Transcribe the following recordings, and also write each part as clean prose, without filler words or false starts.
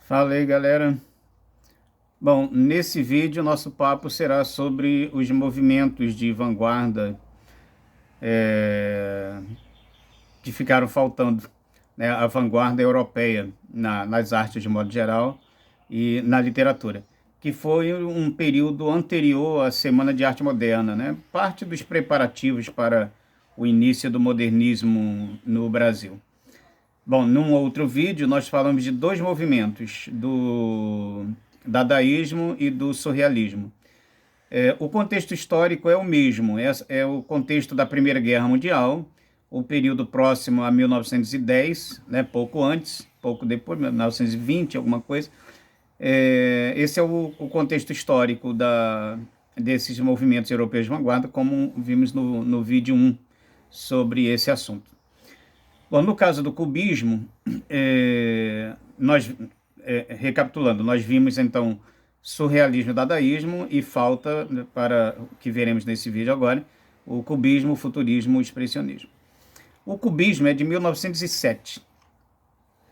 Fala aí, galera. Bom, nesse vídeo nosso papo será sobre os movimentos de vanguarda eh, que ficaram faltando, né? A vanguarda europeia nas artes de modo geral e na literatura, que foi um período anterior à Semana de Arte Moderna, né? Parte dos preparativos para o início do modernismo no Brasil. Bom, num outro vídeo nós falamos de dois movimentos, do dadaísmo e do surrealismo. O contexto histórico é o mesmo, é o contexto da Primeira Guerra Mundial, o período próximo a 1910, né, pouco antes, pouco depois, 1920, alguma coisa. Esse é o contexto histórico desses movimentos europeus de vanguarda, como vimos no vídeo 1 sobre esse assunto. Bom, no caso do cubismo, recapitulando, nós vimos então surrealismo e dadaísmo e falta, para o que veremos nesse vídeo agora, o cubismo, o futurismo, o expressionismo. O cubismo é de 1907,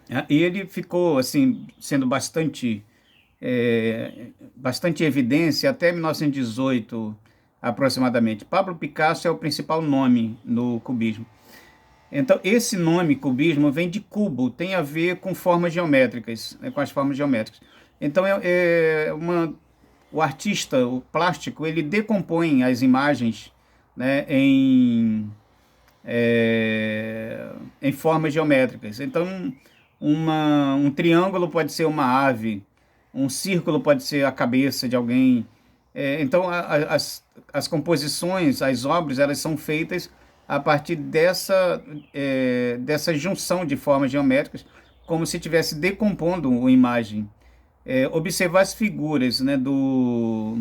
né? E ele ficou assim sendo bastante evidência até 1918 aproximadamente. Pablo Picasso é o principal nome no cubismo. Então, esse nome cubismo vem de cubo, tem a ver com formas geométricas, né, com as formas geométricas. Então, o artista, o plástico, ele decompõe as imagens, né, em formas geométricas. Então, um triângulo pode ser uma ave, um círculo pode ser a cabeça de alguém. Então, as composições, as obras, elas são feitas a partir dessa junção de formas geométricas, como se estivesse decompondo uma imagem. Observar as figuras, né, do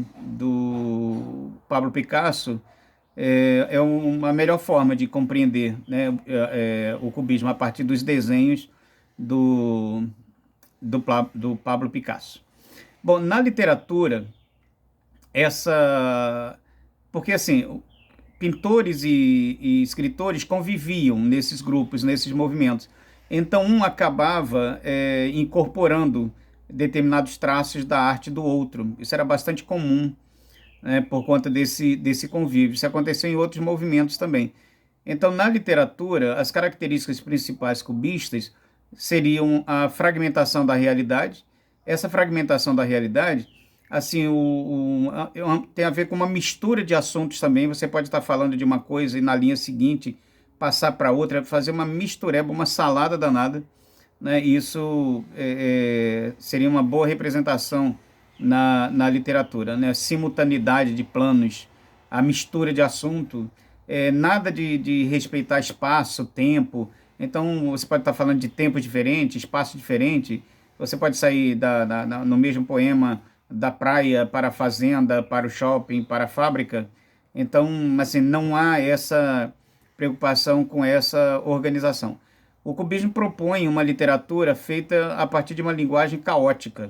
Pablo Picasso é uma melhor forma de compreender, né, o cubismo a partir dos desenhos do, do Pablo Picasso. Bom, na literatura, essa. Porque assim, pintores e escritores conviviam nesses grupos, nesses movimentos. Então, um acabava incorporando determinados traços da arte do outro. Isso era bastante comum, né, por conta desse convívio. Isso aconteceu em outros movimentos também. Então, na literatura, as características principais cubistas seriam a fragmentação da realidade. Essa fragmentação da realidade, assim, tem a ver com uma mistura de assuntos também. Você pode estar falando de uma coisa e na linha seguinte passar para outra, fazer uma mistureba, uma salada danada, né? Isso seria uma boa representação na literatura, né? A simultaneidade de planos, a mistura de assunto, nada de respeitar espaço, tempo. Então, você pode estar falando de tempos diferentes, espaço diferente. Você pode sair no mesmo poema da praia para a fazenda, para o shopping, para a fábrica. Então, assim, não há essa preocupação com essa organização. O cubismo propõe uma literatura feita a partir de uma linguagem caótica,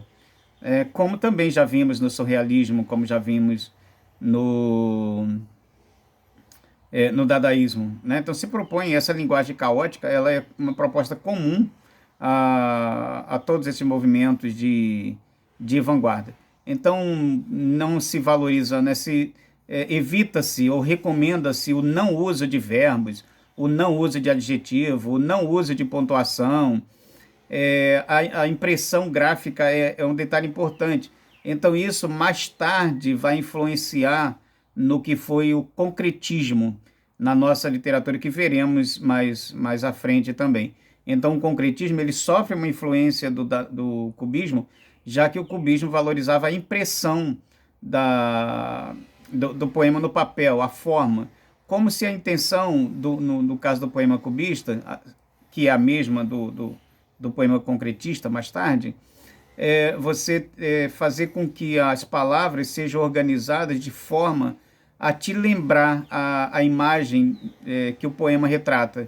como também já vimos no surrealismo, como já vimos no, no dadaísmo, né? Então se propõe essa linguagem caótica, ela é uma proposta comum a todos esses movimentos de vanguarda. Então não se valoriza, né? Evita-se ou recomenda-se o não uso de verbos, o não uso de adjetivo, o não uso de pontuação. A impressão gráfica é um detalhe importante. Então, isso mais tarde vai influenciar no que foi o concretismo na nossa literatura, que veremos mais à frente também. Então, o concretismo ele sofre uma influência do cubismo, já que o cubismo valorizava a impressão do poema no papel, a forma. Como se a intenção, no caso do poema cubista, que é a mesma do poema concretista mais tarde, você fazer com que as palavras sejam organizadas de forma a te lembrar a imagem que o poema retrata.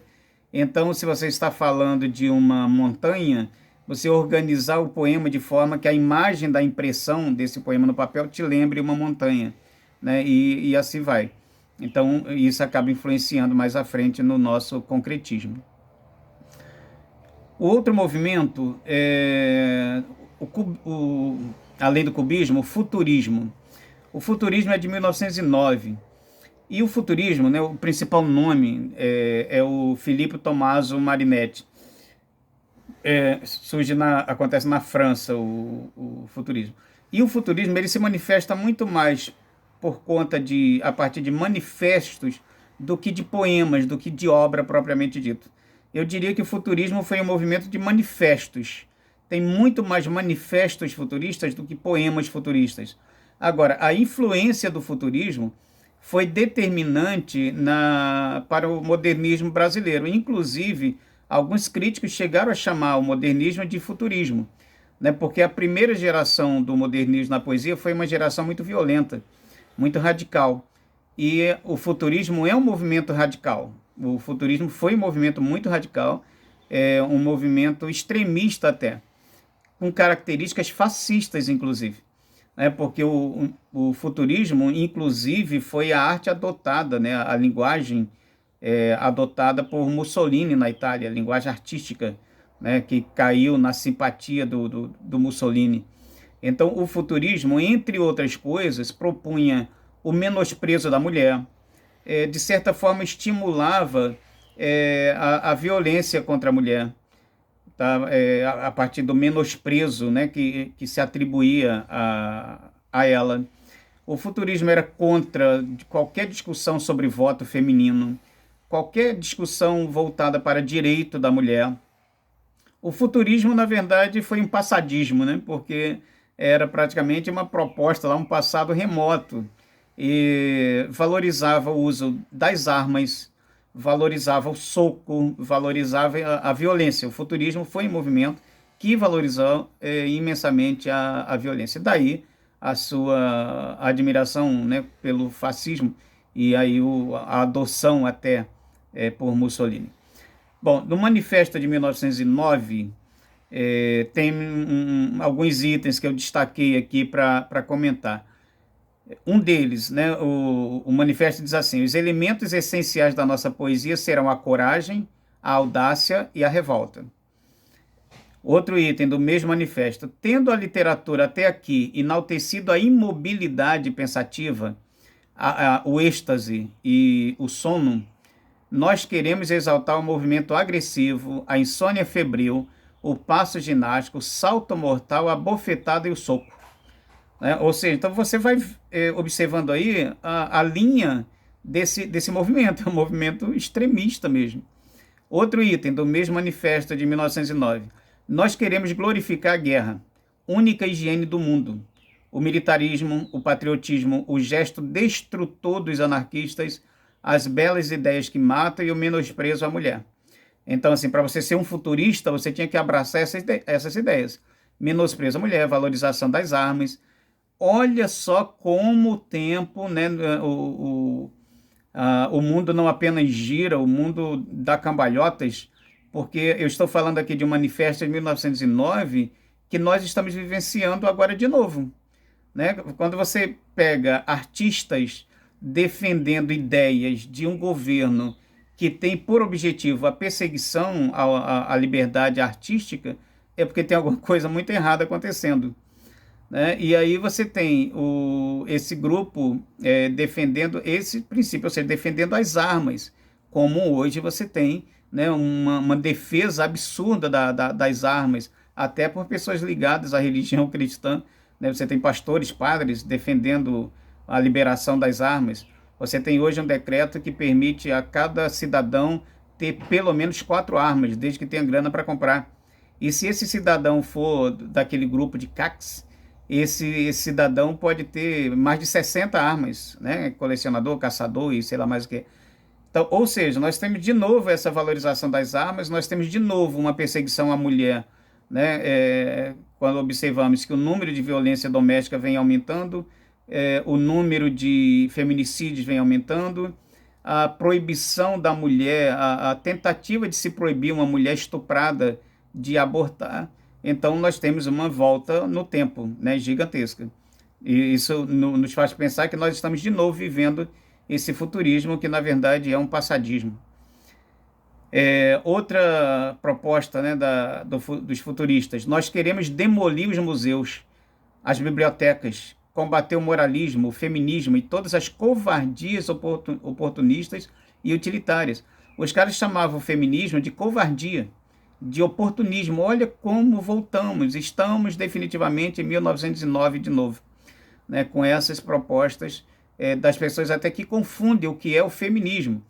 Então, se você está falando de uma montanha, você organizar o poema de forma que a imagem da impressão desse poema no papel te lembre uma montanha, né? E assim vai. Então, isso acaba influenciando mais à frente no nosso concretismo. O outro movimento, o além do cubismo, o futurismo. O futurismo é de 1909. E o futurismo, né, o principal nome é o Filippo Tommaso Marinetti. Acontece na França o futurismo. E o futurismo ele se manifesta muito mais a partir de manifestos do que de poemas, do que de obra propriamente dito. Eu diria que o futurismo foi um movimento de manifestos. Tem muito mais manifestos futuristas do que poemas futuristas. Agora, a influência do futurismo foi determinante para o modernismo brasileiro. Inclusive, alguns críticos chegaram a chamar o modernismo de futurismo, né? Porque a primeira geração do modernismo na poesia foi uma geração muito violenta, muito radical. E o futurismo é um movimento radical. O futurismo foi um movimento muito radical, um movimento extremista até, com características fascistas, inclusive. Porque o futurismo, inclusive, foi a arte adotada, né? A linguagem adotada por Mussolini na Itália, a linguagem artística, né? Que caiu na simpatia do Mussolini. Então, o futurismo, entre outras coisas, propunha o menosprezo da mulher, de certa forma estimulava a violência contra a mulher, tá? A partir do menosprezo, né, que se atribuía a ela. O futurismo era contra qualquer discussão sobre voto feminino, qualquer discussão voltada para direito da mulher. O futurismo, na verdade, foi um passadismo, né, porque era praticamente uma proposta, lá, um passado remoto, e valorizava o uso das armas, valorizava o soco, valorizava a violência. O futurismo foi um movimento que valorizou imensamente a violência. Daí a sua admiração, né, pelo fascismo e aí a adoção até por Mussolini. Bom, no Manifesto de 1909, tem alguns itens que eu destaquei aqui para comentar. Um deles, né, o manifesto diz assim: os elementos essenciais da nossa poesia serão a coragem, a audácia e a revolta. Outro item do mesmo manifesto: tendo a literatura até aqui enaltecido a imobilidade pensativa, o êxtase e o sono, nós queremos exaltar o movimento agressivo, a insônia febril, o passo ginástico, o salto mortal, a bofetada e o soco. Ou seja, então você vai observando aí a linha desse movimento, é um movimento extremista mesmo. Outro item do mesmo manifesto de 1909. Nós queremos glorificar a guerra, única higiene do mundo, o militarismo, o patriotismo, o gesto destrutor dos anarquistas, as belas ideias que matam e o menosprezo à mulher. Então, assim, para você ser um futurista, você tinha que abraçar essas ideias. Menosprezo à mulher, valorização das armas. Olha só como o tempo, né, o mundo não apenas gira, o mundo dá cambalhotas, porque eu estou falando aqui de um manifesto de 1909 que nós estamos vivenciando agora de novo, né? Quando você pega artistas defendendo ideias de um governo que tem por objetivo a perseguição à liberdade artística, é porque tem alguma coisa muito errada acontecendo, né? E aí você tem esse grupo defendendo esse princípio, ou seja, defendendo as armas, como hoje você tem, né, uma defesa absurda das armas, até por pessoas ligadas à religião cristã, né? Você tem pastores, padres defendendo a liberação das armas. Você tem hoje um decreto que permite a cada cidadão ter pelo menos 4 armas, desde que tenha grana para comprar. E se esse cidadão for daquele grupo de CACs, esse cidadão pode ter mais de 60 armas, né? Colecionador, caçador e sei lá mais o que. Então, ou seja, nós temos de novo essa valorização das armas, nós temos de novo uma perseguição à mulher, né? Quando observamos que o número de violência doméstica vem aumentando, o número de feminicídios vem aumentando, a proibição da mulher, a tentativa de se proibir uma mulher estuprada de abortar. Então nós temos uma volta no tempo, né, gigantesca. E isso nos faz pensar que nós estamos de novo vivendo esse futurismo que na verdade é um passadismo. Outra proposta, né, dos futuristas: nós queremos demolir os museus, as bibliotecas, combater o moralismo, o feminismo e todas as covardias oportunistas e utilitárias. Os caras chamavam o feminismo de covardia, de oportunismo. Olha como voltamos, estamos definitivamente em 1909 de novo, né, com essas propostas das pessoas até que confundem o que é o feminismo,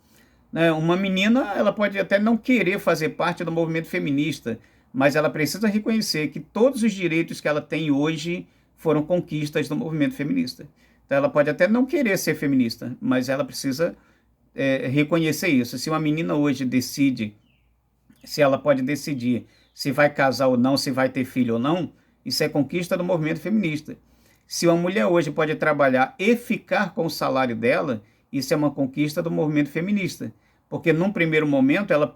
né? Uma menina, ela pode até não querer fazer parte do movimento feminista, mas ela precisa reconhecer que todos os direitos que ela tem hoje foram conquistas do movimento feminista. Então, ela pode até não querer ser feminista, mas ela precisa reconhecer isso. Se uma menina hoje decide, se ela pode decidir se vai casar ou não, se vai ter filho ou não, isso é conquista do movimento feminista. Se uma mulher hoje pode trabalhar e ficar com o salário dela, isso é uma conquista do movimento feminista. Porque num primeiro momento ela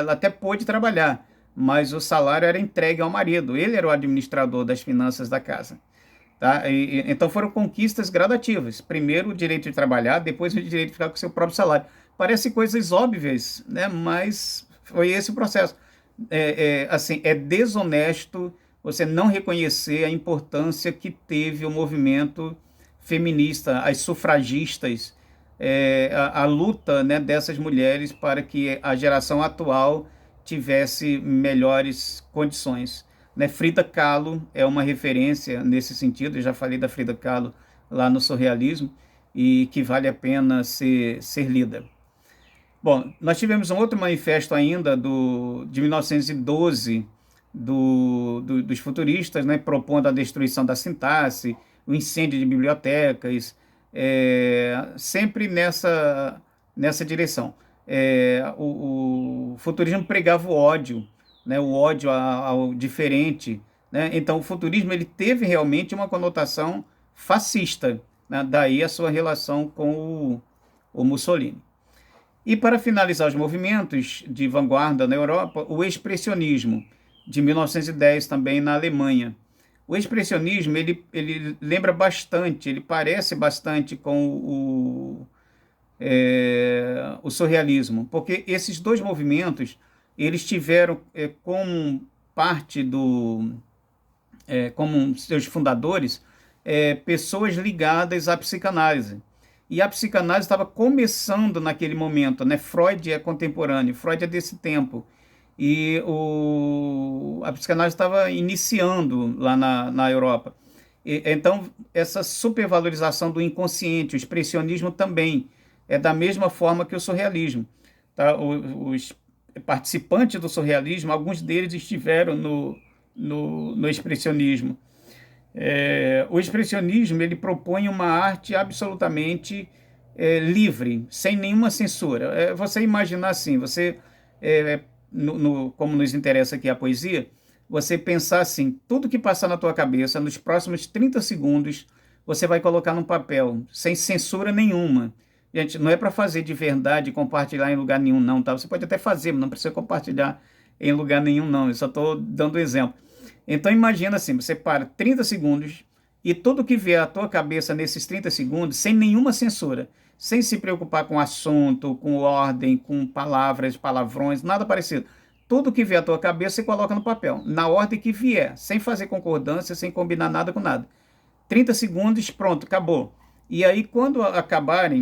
até pôde trabalhar, mas o salário era entregue ao marido, ele era o administrador das finanças da casa. Tá? Então foram conquistas gradativas. Primeiro o direito de trabalhar, depois o direito de ficar com o seu próprio salário. Parece coisas óbvias, né? Mas foi esse o processo. Assim, é desonesto você não reconhecer a importância que teve o movimento feminista, as sufragistas, a luta, né, dessas mulheres para que a geração atual tivesse melhores condições, né? Frida Kahlo é uma referência nesse sentido. Eu já falei da Frida Kahlo lá no Surrealismo, e que vale a pena ser lida. Bom, nós tivemos um outro manifesto ainda de 1912 dos futuristas, né, propondo a destruição da sintaxe, o incêndio de bibliotecas, sempre nessa direção. O futurismo pregava o ódio, né, o ódio ao diferente, né? Então o futurismo ele teve realmente uma conotação fascista, né? Daí a sua relação com o Mussolini. E para finalizar os movimentos de vanguarda na Europa, o expressionismo, de 1910 também na Alemanha. O expressionismo ele lembra bastante, ele parece bastante com o surrealismo, porque esses dois movimentos eles tiveram como parte como seus fundadores, pessoas ligadas à psicanálise. E a psicanálise estava começando naquele momento, né? Freud é contemporâneo, Freud é desse tempo. E a psicanálise estava iniciando lá na Europa. Então, essa supervalorização do inconsciente, o expressionismo também, é da mesma forma que o surrealismo. Tá? Os participantes do surrealismo, alguns deles estiveram no expressionismo. O expressionismo ele propõe uma arte absolutamente livre, sem nenhuma censura. Você imaginar assim, você, como nos interessa aqui a poesia, você pensar assim: tudo que passar na tua cabeça, nos próximos 30 segundos, você vai colocar num papel, sem censura nenhuma. Gente, não é para fazer de verdade e compartilhar em lugar nenhum, não, tá? Você pode até fazer, mas não precisa compartilhar em lugar nenhum, não. Eu só estou dando exemplo. Então imagina assim, você para 30 segundos e tudo que vier à tua cabeça nesses 30 segundos, sem nenhuma censura, sem se preocupar com assunto, com ordem, com palavras, palavrões, nada parecido. Tudo que vier à tua cabeça, você coloca no papel, na ordem que vier, sem fazer concordância, sem combinar nada com nada. 30 segundos, pronto, acabou. E aí, quando acabar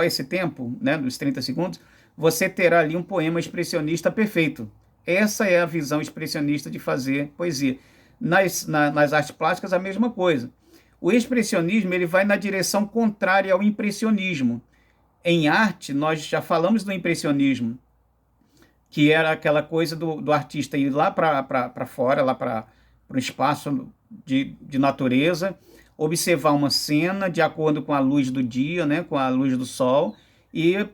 esse tempo, né, dos 30 segundos, você terá ali um poema expressionista perfeito. Essa é a visão expressionista de fazer poesia. Nas artes plásticas, a mesma coisa. O expressionismo ele vai na direção contrária ao impressionismo. Em arte, nós já falamos do impressionismo, que era aquela coisa do artista ir lá para fora, lá para o espaço de natureza, observar uma cena de acordo com a luz do dia, né, com a luz do sol, e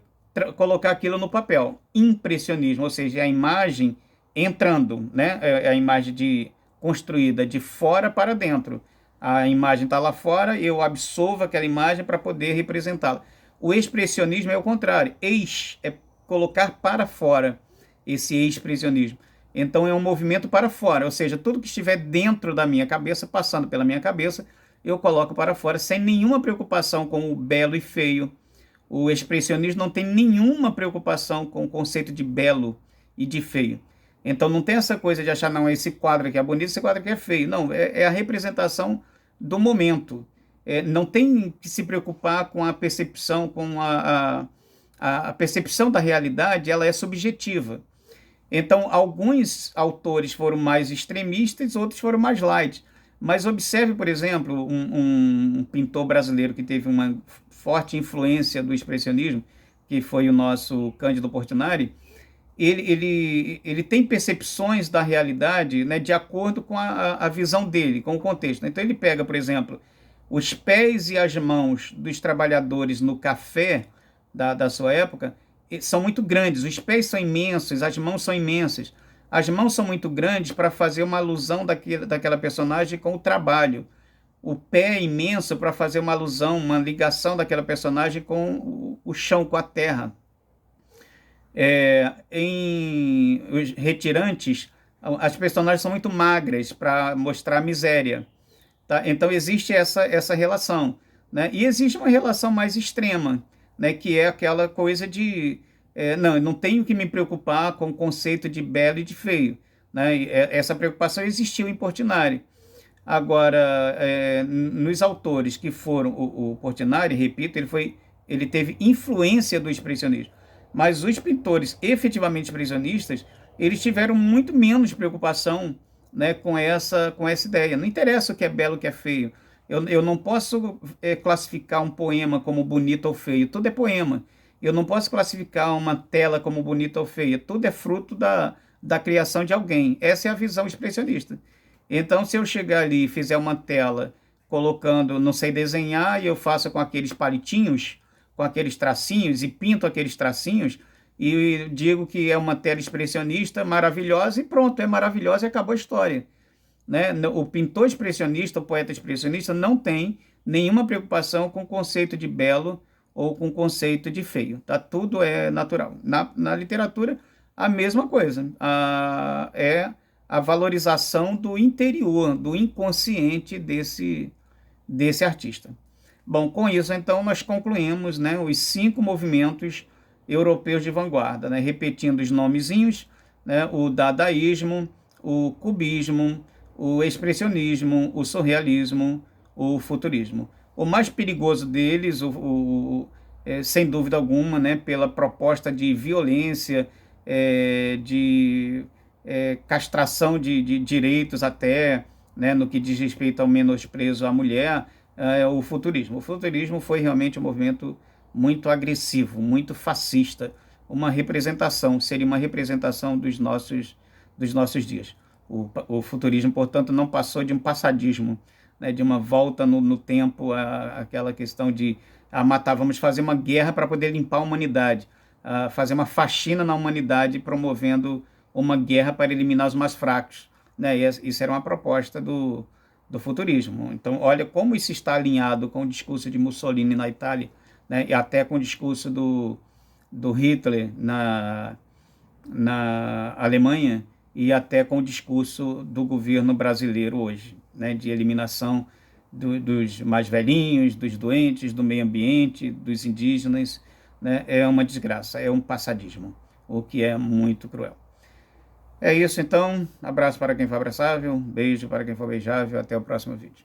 colocar aquilo no papel. Impressionismo, ou seja, a imagem entrando, né, a imagem construída de fora para dentro. A imagem está lá fora, eu absorvo aquela imagem para poder representá-la. O expressionismo é o contrário. É colocar para fora esse expressionismo. Então é um movimento para fora, ou seja, tudo que estiver dentro da minha cabeça, passando pela minha cabeça, eu coloco para fora sem nenhuma preocupação com o belo e feio, O expressionismo não tem nenhuma preocupação com o conceito de belo e de feio. Então não tem essa coisa de achar, não, esse quadro aqui é bonito, esse quadro aqui é feio. Não, é a representação do momento. Não tem que se preocupar com a percepção, com a percepção da realidade, ela é subjetiva. Então, alguns autores foram mais extremistas, outros foram mais light. Mas observe, por exemplo, um pintor brasileiro que teve uma forte influência do expressionismo, que foi o nosso Cândido Portinari. Ele tem percepções da realidade, né, de acordo com a visão dele, com o contexto. Então ele pega, por exemplo, os pés e as mãos dos trabalhadores no café da sua época são muito grandes, os pés são imensos, as mãos são imensas. As mãos são muito grandes para fazer uma alusão daquela personagem com o trabalho. O pé é imenso para fazer uma alusão, uma ligação daquela personagem com o chão, com a terra. Em Os Retirantes, as personagens são muito magras para mostrar a miséria. Tá? Então existe essa relação. Né? E existe uma relação mais extrema, né? Que é aquela coisa de não, eu não tenho que me preocupar com o conceito de belo e de feio. Né? E, essa preocupação existiu em Portinari. Agora, nos autores que foram o Portinari, repito, ele teve influência do expressionismo. Mas os pintores efetivamente expressionistas, eles tiveram muito menos preocupação, né, com essa ideia. Não interessa o que é belo, o que é feio. Eu não posso classificar um poema como bonito ou feio. Tudo é poema. Eu não posso classificar uma tela como bonita ou feia. Tudo é fruto da criação de alguém. Essa é a visão expressionista. Então, se eu chegar ali e fizer uma tela colocando, não sei desenhar, e eu faço com aqueles palitinhos, com aqueles tracinhos, e pinto aqueles tracinhos, e digo que é uma tela expressionista maravilhosa, e pronto, é maravilhosa e acabou a história. Né? O pintor expressionista, o poeta expressionista, não tem nenhuma preocupação com o conceito de belo ou com o conceito de feio. Tá? Tudo é natural. Na literatura, a mesma coisa. É a valorização do interior, do inconsciente desse artista. Bom, com isso, então, nós concluímos, né, os 5 movimentos europeus de vanguarda, né, repetindo os nomezinhos, né, o dadaísmo, o cubismo, o expressionismo, o surrealismo, o futurismo. O mais perigoso deles, sem dúvida alguma, né, pela proposta de violência, de castração de direitos até, né, no que diz respeito ao menosprezo à mulher, o futurismo. O futurismo foi realmente um movimento muito agressivo, muito fascista, seria uma representação dos nossos dias. O futurismo, portanto, não passou de um passadismo, né, de uma volta no tempo, aquela questão de vamos fazer uma guerra para poder limpar a humanidade, fazer uma faxina na humanidade, promovendo uma guerra para eliminar os mais fracos. Né? E isso era uma proposta do futurismo. Então, olha como isso está alinhado com o discurso de Mussolini na Itália, né? E até com o discurso do Hitler na Alemanha, e até com o discurso do governo brasileiro hoje, né? De eliminação dos mais velhinhos, dos doentes, do meio ambiente, dos indígenas. Né? É uma desgraça, é um passadismo, o que é muito cruel. É isso, então. Abraço para quem for abraçável, beijo para quem for beijável. Até o próximo vídeo.